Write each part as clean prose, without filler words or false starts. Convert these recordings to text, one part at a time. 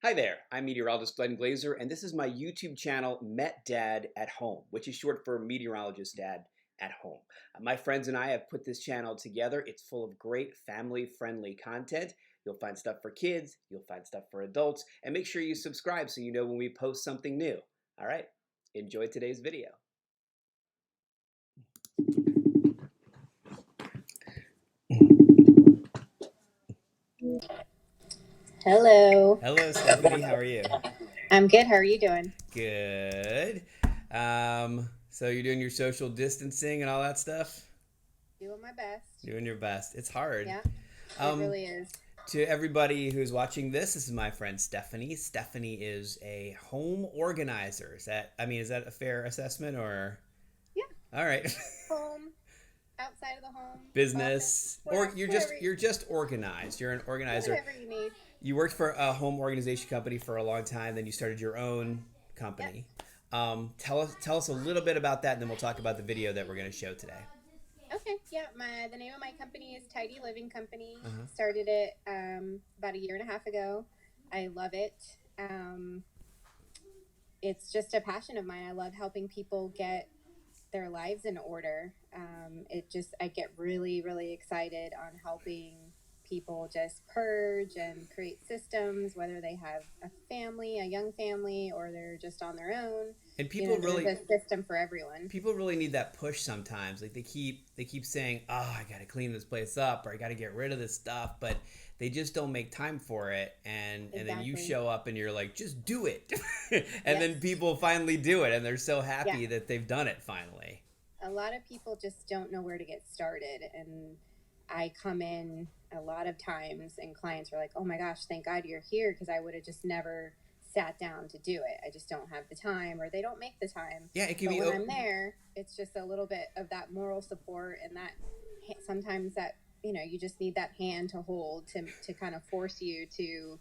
Hi there, I'm meteorologist Glenn Glazer, and this is my YouTube channel, Met Dad at Home, which is short for Meteorologist Dad at Home. My friends and I have put this channel together. It's full of great family-friendly content. You'll find stuff for kids, you'll find stuff for adults, and make sure you subscribe so you know when we post something new. All right, enjoy today's video. Hello. Hello, Stephanie. How are you? I'm good. How are you doing? Good. So you're doing your social distancing and all that stuff? Doing my best. Doing your best. It's hard. Yeah, it Um, really is. To everybody who's watching this is my friend Stephanie. Stephanie is a home organizer. Is that a fair assessment or? Yeah, All right. home, outside of the home, office, Business or whatever, you're just organized. You're an organizer. whatever you need. You worked for a home organization company for a long time, then you started your own Yep. company. Tell us a little bit about that, and then we'll talk about the video that we're going to show today. Okay. Yeah. The name of my company is Tidy Living Company. Uh-huh. Started it about a year and a half ago. I love it. It's just a passion of mine. I love helping people get their lives in order. I get really, really excited on helping people just purge and create systems, whether they have a young family, or they're just on their own. And There's a system for everyone. people really need that push sometimes. Like they keep saying, "Oh, I got to clean this place up or I got to get rid of this stuff," but they just don't make time for it. And then you Exactly. show up and you're like, "Just do it." And Yes. then people finally do it and they're so happy Yeah. that they've done it finally. A lot of people just don't know where to get started, and I come in a lot of times and clients are like, "Oh my gosh, thank God you're here, because I would have just never sat down to do it. I just don't have the time," or they don't make the time. Yeah, it can But be when I'm there, it's just a little bit of that moral support, and that sometimes that you just need that hand to hold to kind of force you to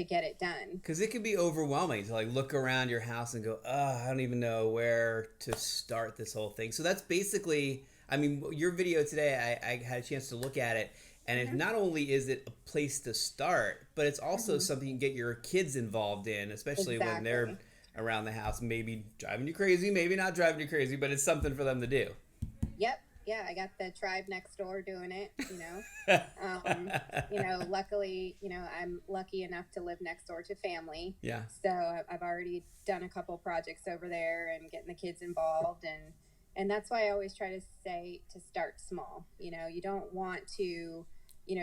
get it done. because it can be overwhelming to like look around your house and go, "Oh, I don't even know where to start this whole thing." So that's basically, your video today. I had a chance to look at it, and it Mm-hmm. not only is it a place to start, but it's also Mm-hmm. something you can get your kids involved in, especially when they're Exactly. around the house, maybe driving you crazy, maybe not driving you crazy, but it's something for them to do. Yep. Yeah, I got the tribe next door doing it. Luckily, I'm lucky enough to live next door to family. Yeah. So I've already done a couple projects over there and getting the kids involved, and that's why I always try to say to start small. You don't want to,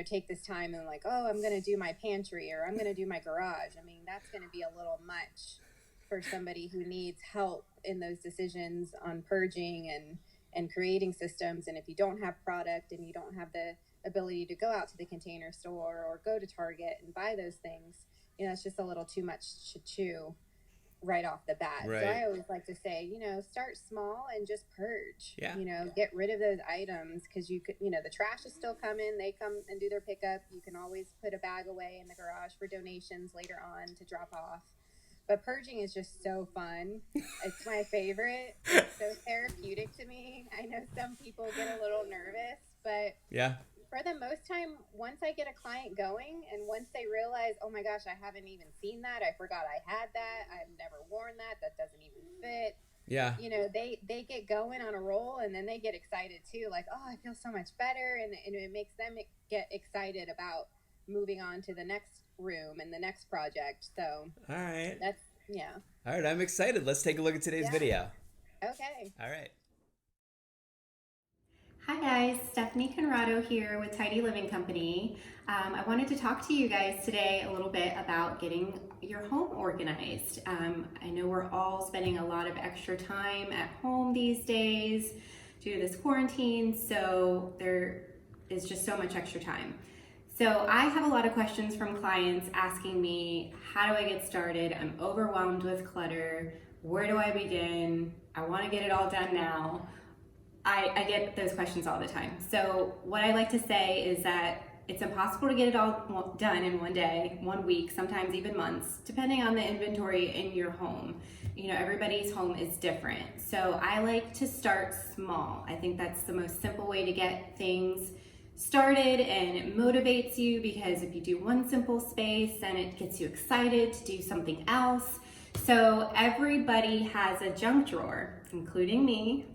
take this time and like, oh, I'm going to do my pantry or I'm going to do my garage. That's going to be a little much for somebody who needs help in those decisions on purging and creating systems. And if you don't have product and you don't have the ability to go out to the Container Store or go to Target and buy those things, it's just a little too much to chew right off the bat. Right. So I always like to say, start small and just purge. Yeah. Get rid of those items, because you could, the trash is still coming. They come and do their pickup. You can always put a bag away in the garage for donations later on to drop off. But purging is just so fun. It's my favorite. It's so therapeutic to me. I know some people get a little nervous, but Yeah. for the most time, once I get a client going and once they realize, oh my gosh, I haven't even seen that, I forgot I had that, I've never worn that doesn't even fit. Yeah. They get going on a roll, and then they get excited too, like, oh, I feel so much better, and it makes them get excited about moving on to the next room and the next project. So All right. yeah. All right. I'm excited. Let's take a look at today's video. Okay. All right. Hi guys, Stefanie Conrado here with Tidy Living Company. I wanted to talk to you guys today a little bit about getting your home organized. I know we're all spending a lot of extra time at home these days due to this quarantine, so there is just so much extra time. So I have a lot of questions from clients asking me, how do I get started? I'm overwhelmed with clutter. Where do I begin? I want to get it all done now. I get those questions all the time. So what I like to say is that it's impossible to get it all done in one day, 1 week, sometimes even months, depending on the inventory in your home. Everybody's home is different. So I like to start small. I think that's the most simple way to get things started and it motivates you, because if you do one simple space, then it gets you excited to do something else. So everybody has a junk drawer, including me.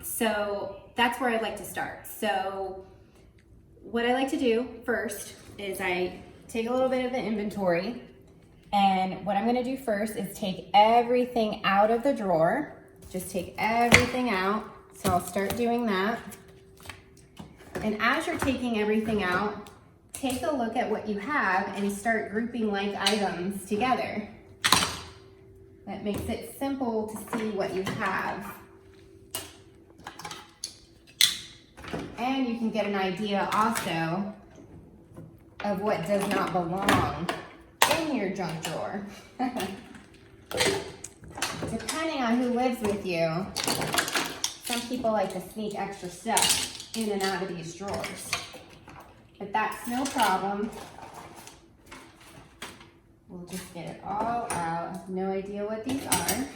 So that's where I'd like to start. So what I like to do first is I take a little bit of an inventory, and what I'm gonna do first is take everything out of the drawer. Just take everything out. So I'll start doing that. And as you're taking everything out, take a look at what you have and start grouping like items together. That makes it simple to see what you have. And you can get an idea also of what does not belong in your junk drawer. Depending on who lives with you, some people like to sneak extra stuff in and out of these drawers. But that's no problem. We'll just get it all out. No idea what these are.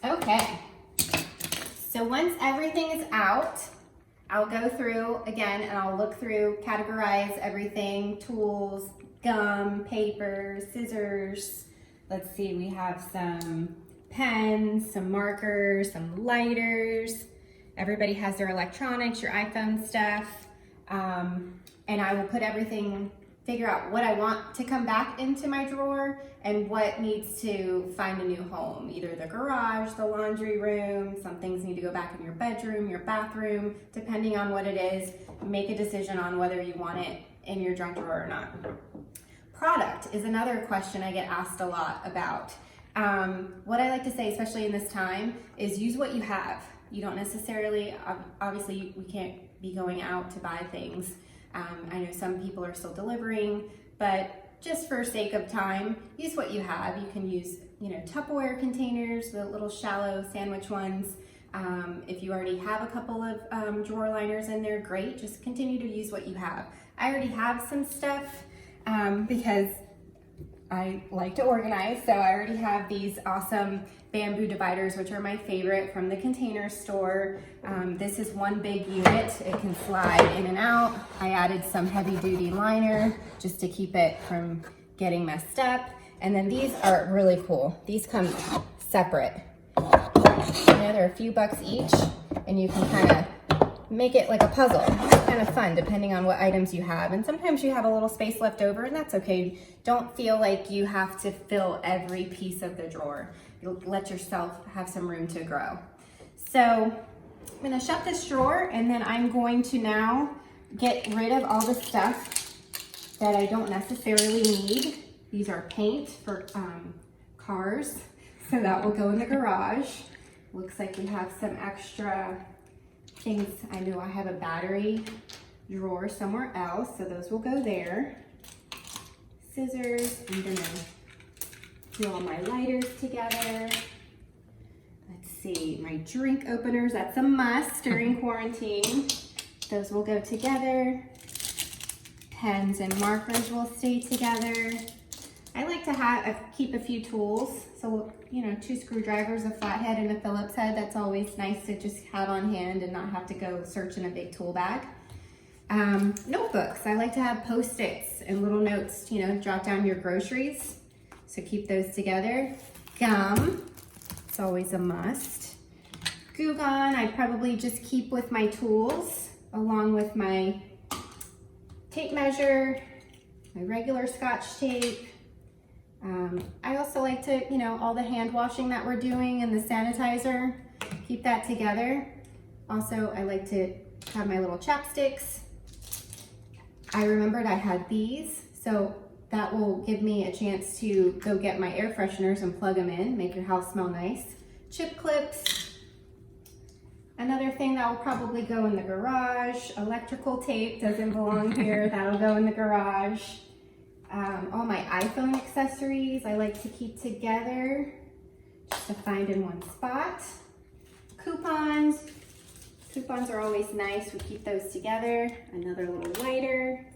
Okay, so once everything is out, I'll go through again and I'll look through, categorize everything, tools, gum, paper, scissors. Let's see, we have some pens, some markers, some lighters. Everybody has their electronics, your iPhone stuff. And I will put everything, figure out what I want to come back into my drawer and what needs to find a new home. Either the garage, the laundry room, some things need to go back in your bedroom, your bathroom, depending on what it is. Make a decision on whether you want it in your junk drawer or not. Product is another question I get asked a lot about. What I like to say, especially in this time, is use what you have. You don't necessarily, obviously we can't be going out to buy things. I know some people are still delivering, but just for sake of time, use what you have. You can use, Tupperware containers, the little shallow sandwich ones. If you already have a couple of drawer liners in there, great. Just continue to use what you have. I already have some stuff because I like to organize, so I already have these awesome bamboo dividers, which are my favorite from the Container Store. This is one big unit. It can slide in and out. I added some heavy duty liner just to keep it from getting messed up. And then these are really cool. These come separate. They're a few bucks each, and you can kind of make it like a puzzle. It's kind of fun depending on what items you have. And sometimes you have a little space left over, and that's okay. Don't feel like you have to fill every piece of the drawer. You'll let yourself have some room to grow. So I'm gonna shut this drawer, and then I'm going to now get rid of all the stuff that I don't necessarily need. These are paint for cars, so that will go in the garage. Looks like we have some extra things. I know I have a battery drawer somewhere else, so those will go there. Scissors, I'm gonna do all my lighters together. Let's see, my drink openers, that's a must during quarantine. Those will go together. Pens and markers will stay together. I like to keep a few tools. So, 2 screwdrivers, a flathead and a Phillips head. That's always nice to just have on hand and not have to go search in a big tool bag. Notebooks, I like to have Post-its and little notes, jot down your groceries. So keep those together. Gum, it's always a must. Glue gun, I probably just keep with my tools, along with my tape measure, my regular Scotch tape. I also like to, all the hand washing that we're doing and the sanitizer, keep that together. Also, I like to have my little chapsticks. I remembered I had these, so that will give me a chance to go get my air fresheners and plug them in, make your house smell nice. Chip clips. Another thing that will probably go in the garage. Electrical tape doesn't belong here. That'll go in the garage. all my iPhone accessories I like to keep together just to find in one spot. Coupons. Coupons are always nice. We keep those together. Another little lighter.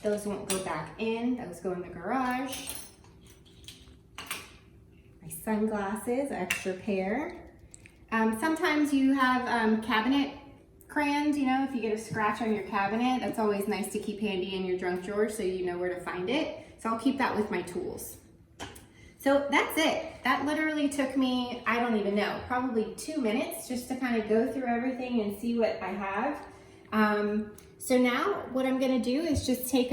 Those won't go back in. Those go in the garage. My sunglasses, extra pair. Sometimes you have cabinet crayons, you know, if you get a scratch on your cabinet, that's always nice to keep handy in your junk drawer so you know where to find it. So I'll keep that with my tools. So that's it. That literally took me, I don't even know, probably 2 minutes just to kind of go through everything and see what I have. So now what I'm gonna do is just take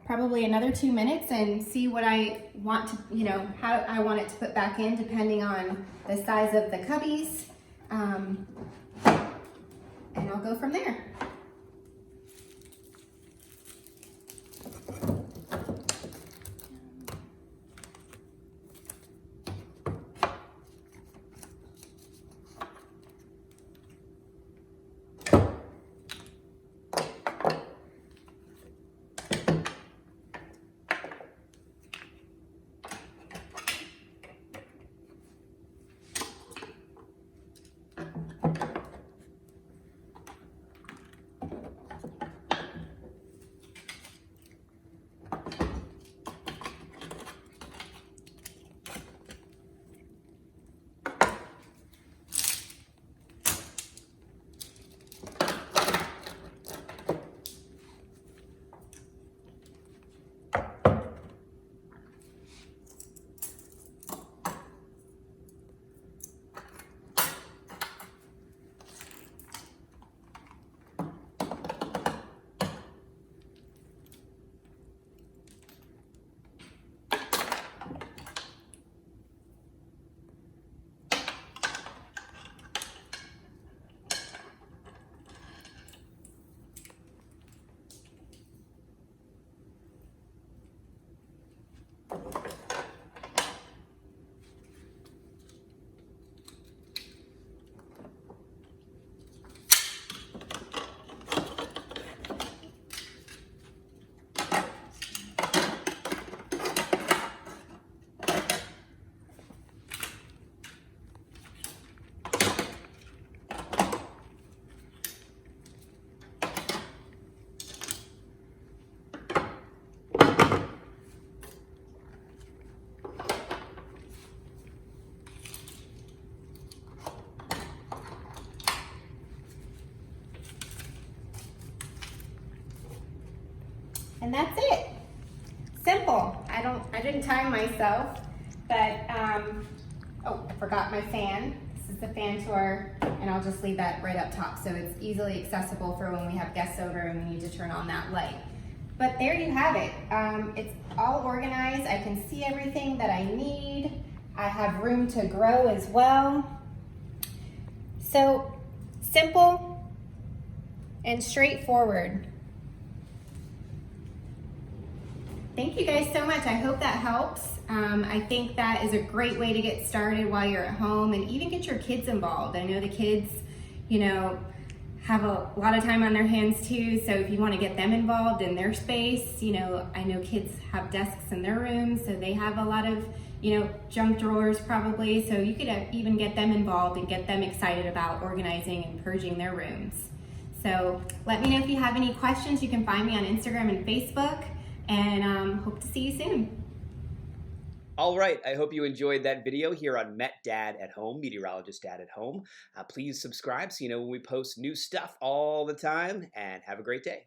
probably another 2 minutes and see what I want to, you know, how I want it to put back in depending on the size of the cubbies. And I'll go from there. And that's it. Simple. I didn't time myself, but oh, I forgot my fan. This is the fan tour, and I'll just leave that right up top so it's easily accessible for when we have guests over and we need to turn on that light. But there you have it. It's all organized. I can see everything that I need. I have room to grow as well. So simple and straightforward. Thank you guys so much. I hope that helps. I think that is a great way to get started while you're at home and even get your kids involved. I know the kids, you know, have a lot of time on their hands too, so if you want to get them involved in their space, you know, I know kids have desks in their rooms, so they have a lot of, you know, junk drawers probably, so you could even get them involved and get them excited about organizing and purging their rooms. So let me know if you have any questions. You can find me on Instagram and Facebook, and hope to see you soon. All right, I hope you enjoyed that video here on Met Dad at Home, Meteorologist Dad at Home. Please subscribe so you know when we post new stuff all the time, and have a great day.